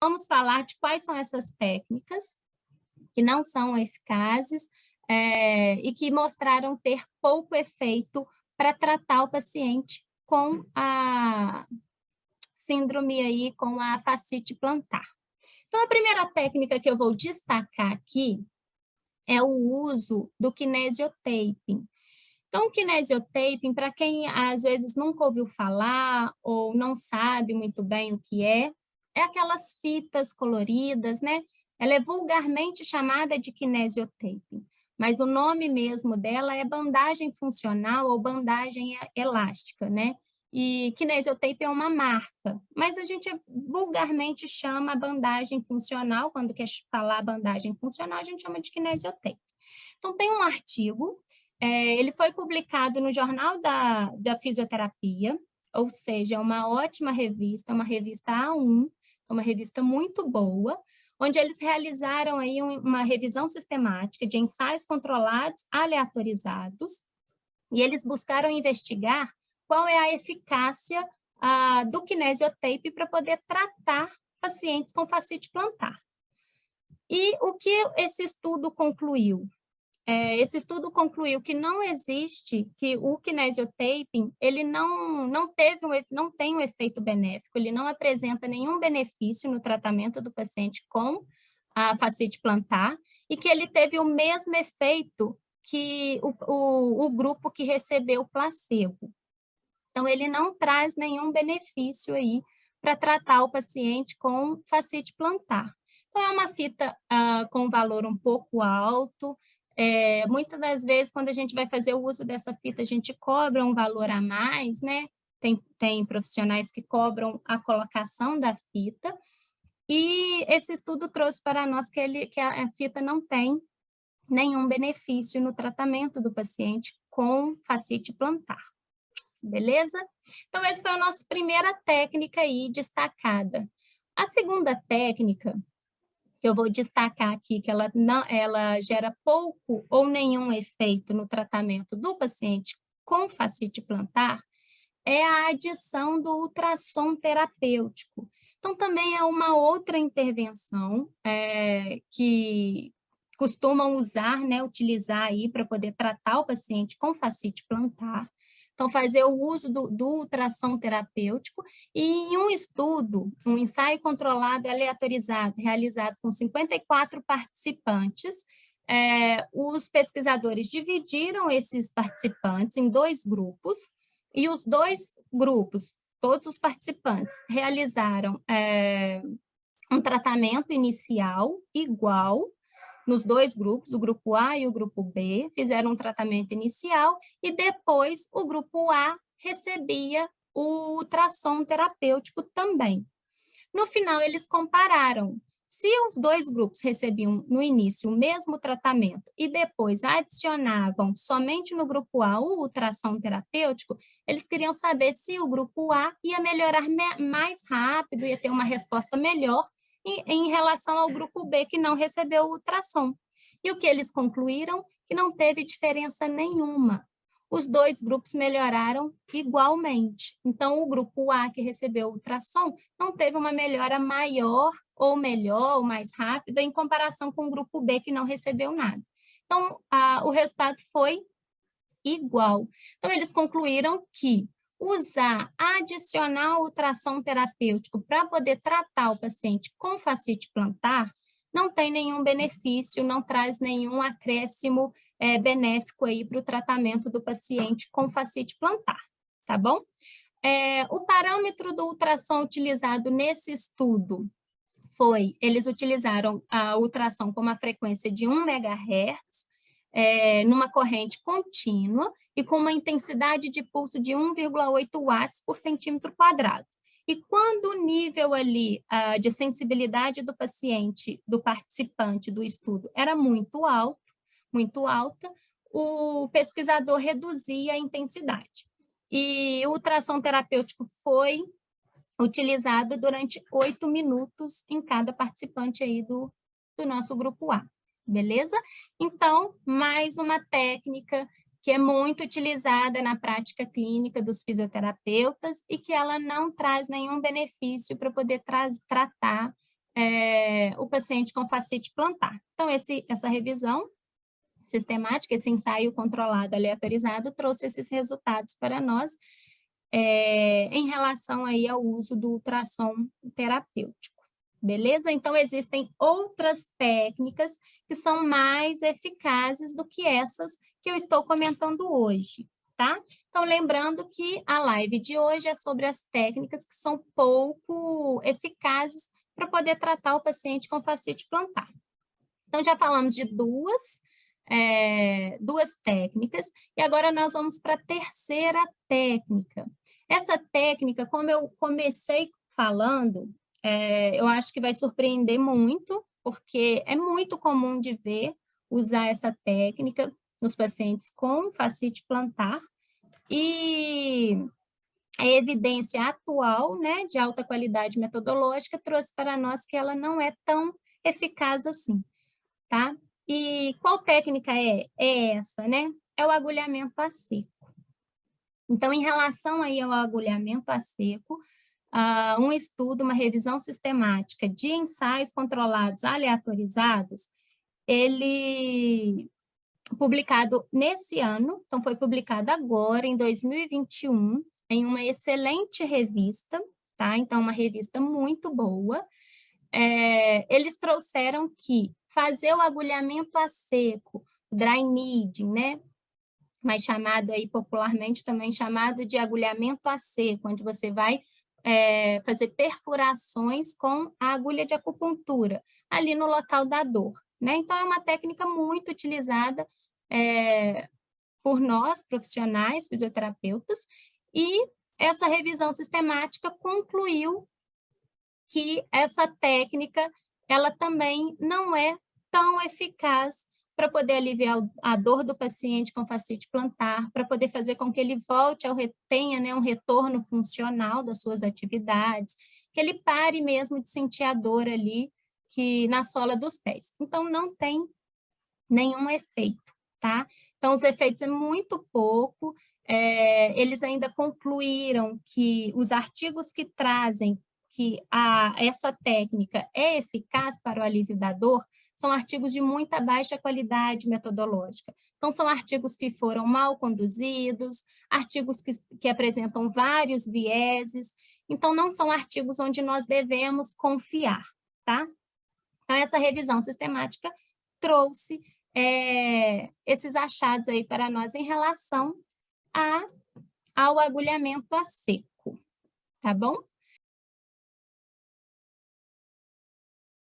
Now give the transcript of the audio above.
Vamos falar de quais são essas técnicas que não são eficazes, e que mostraram ter pouco efeito para tratar o paciente com a síndrome aí, com a fascite plantar. Então, a primeira técnica que eu vou destacar aqui é o uso do kinesiotaping. Então, o kinesiotaping, para quem às vezes nunca ouviu falar ou não sabe muito bem o que é aquelas fitas coloridas, né? Ela é vulgarmente chamada de kinesiotaping, mas o nome mesmo dela é bandagem funcional ou bandagem elástica, né? E kinesiotape é uma marca, mas a gente vulgarmente chama a bandagem funcional, quando quer falar bandagem funcional, a gente chama de kinesiotape. Então, tem um artigo, ele foi publicado no Jornal da Fisioterapia, ou seja, é uma ótima revista, uma revista A1, uma revista muito boa, onde eles realizaram aí uma revisão sistemática de ensaios controlados aleatorizados, e eles buscaram investigar qual é a eficácia do kinesiotape para poder tratar pacientes com fascite plantar. E o que esse estudo concluiu? Esse estudo concluiu que não existe, que o kinesiotaping, ele não tem um efeito benéfico, ele não apresenta nenhum benefício no tratamento do paciente com a fascite plantar, e que ele teve o mesmo efeito que o grupo que recebeu o placebo. Então, ele não traz nenhum benefício aí para tratar o paciente com fascite plantar. Então, é uma fita com valor um pouco alto. Muitas das vezes, quando a gente vai fazer o uso dessa fita, a gente cobra um valor a mais, né? Tem profissionais que cobram a colocação da fita. E esse estudo trouxe para nós que a fita não tem nenhum benefício no tratamento do paciente com fascite plantar. Beleza? Então, essa foi a nossa primeira técnica aí destacada. A segunda técnica que eu vou destacar aqui, que ela gera pouco ou nenhum efeito no tratamento do paciente com fascite plantar, é a adição do ultrassom terapêutico. Então, também é uma outra intervenção que costumam usar, né, utilizar aí para poder tratar o paciente com fascite plantar. Então, fazer o uso do ultrassom terapêutico, e em um estudo, um ensaio controlado aleatorizado, realizado com 54 participantes, os pesquisadores dividiram esses participantes em dois grupos, e os dois grupos, todos os participantes, realizaram um tratamento inicial igual nos dois grupos, o grupo A e o grupo B, fizeram um tratamento inicial e depois o grupo A recebia o ultrassom terapêutico também. No final, eles compararam. Se os dois grupos recebiam no início o mesmo tratamento e depois adicionavam somente no grupo A o ultrassom terapêutico, eles queriam saber se o grupo A ia melhorar mais rápido, ia ter uma resposta melhor em relação ao grupo B que não recebeu o ultrassom. E o que eles concluíram? Que não teve diferença nenhuma. Os dois grupos melhoraram igualmente. Então, o grupo A, que recebeu o ultrassom, não teve uma melhora maior ou melhor ou mais rápida em comparação com o grupo B, que não recebeu nada. Então, o resultado foi igual. Então, eles concluíram que adicionar ultrassom terapêutico para poder tratar o paciente com fascite plantar não tem nenhum benefício, não traz nenhum acréscimo benéfico aí para o tratamento do paciente com fascite plantar, tá bom? O parâmetro do ultrassom utilizado nesse estudo eles utilizaram a ultrassom com uma frequência de 1 MHz, numa corrente contínua e com uma intensidade de pulso de 1,8 watts por centímetro quadrado. E quando o nível ali de sensibilidade do paciente, do participante do estudo, era muito alta, o pesquisador reduzia a intensidade. E o ultrassom terapêutico foi utilizado durante 8 minutos em cada participante aí do nosso grupo A, beleza? Então, mais uma técnica que é muito utilizada na prática clínica dos fisioterapeutas e que ela não traz nenhum benefício para poder tratar o paciente com fascite plantar. Então, essa revisão sistemática, esse ensaio controlado aleatorizado, trouxe esses resultados para nós em relação aí ao uso do ultrassom terapêutico. Beleza? Então, existem outras técnicas que são mais eficazes do que essas que eu estou comentando hoje, tá? Então, lembrando que a live de hoje é sobre as técnicas que são pouco eficazes para poder tratar o paciente com fascite plantar. Então, já falamos de duas técnicas, e agora nós vamos para a terceira técnica. Essa técnica, como eu comecei falando, eu acho que vai surpreender muito, porque é muito comum de ver usar essa técnica nos pacientes com fascite plantar, e a evidência atual, né, de alta qualidade metodológica, trouxe para nós que ela não é tão eficaz assim, tá? E qual técnica é essa, né? É o agulhamento a seco. Então, em relação aí ao agulhamento a seco, um estudo, uma revisão sistemática de ensaios controlados aleatorizados, ele publicado nesse ano, então foi publicado agora, em 2021, em uma excelente revista, tá? Então, uma revista muito boa. Eles trouxeram que fazer o agulhamento a seco, o dry needling, né? Mas chamado aí popularmente também chamado de agulhamento a seco, onde você vai fazer perfurações com a agulha de acupuntura, ali no local da dor, né? Então, é uma técnica muito utilizada por nós, profissionais, fisioterapeutas, e essa revisão sistemática concluiu que essa técnica, ela também não é tão eficaz para poder aliviar a dor do paciente com fascite plantar, para poder fazer com que ele volte tenha, né, um retorno funcional das suas atividades, que ele pare mesmo de sentir a dor ali na sola dos pés. Então, não tem nenhum efeito, tá? Então, os efeitos é muito pouco. Eles ainda concluíram que os artigos que trazem que essa técnica é eficaz para o alívio da dor são artigos de muita baixa qualidade metodológica. Então, são artigos que foram mal conduzidos, artigos que apresentam vários vieses, então, não são artigos onde nós devemos confiar, tá? Então, essa revisão sistemática trouxe esses achados aí para nós em relação ao agulhamento a seco, tá bom?